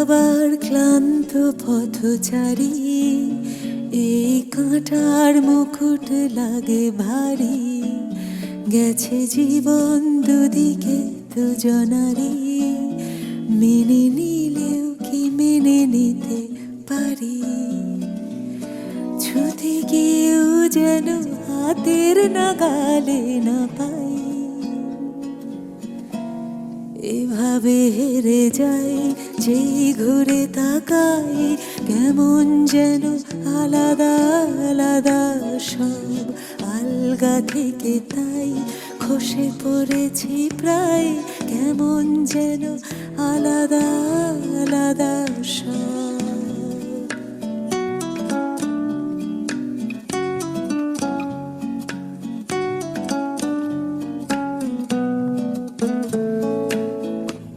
আবার ক্লান্ত পথচারী, এই কাঁটার মুকুট লাগে ভারী। গেছে জীবন দুদিকে দুজনারি, মেনে নিলেও কি মেনে নিতে পারি? ছুতে গিয়েও যেন হাতের নাগালে না পাই। এভাবে হেরে যাই, যেই ঘুরে তাকাই, কেমন যেন আলাদা আলাদা সব। আলগা থেকে তাই খসে পড়েছি প্রায়, কেমন যেন আলাদা আলাদা সব।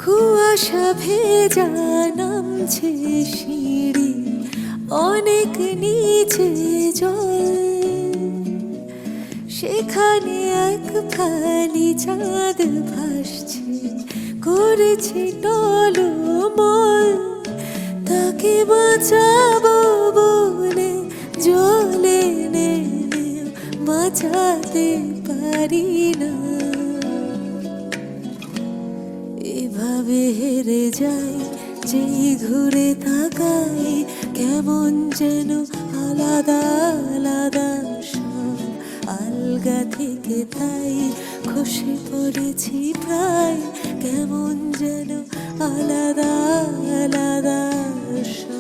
কুয়াশা ভেজা নামছে সিঁড়ি, অনেক নিচে জল। সেখানে এক ফালি চাঁদ ভাসছে, করেছে টলমল। তাকে বাঁচাবো বলে জলে নেমে বাঁচাতে পারি না। এভাবে হেরে যাই, যেই ঘুরে তাকাই, কেমন যেন আলাদা আলাদা সব। আলগা থেকে তাই খসে পড়েছি প্রায়, কেমন যেন আলাদা আলাদা সব।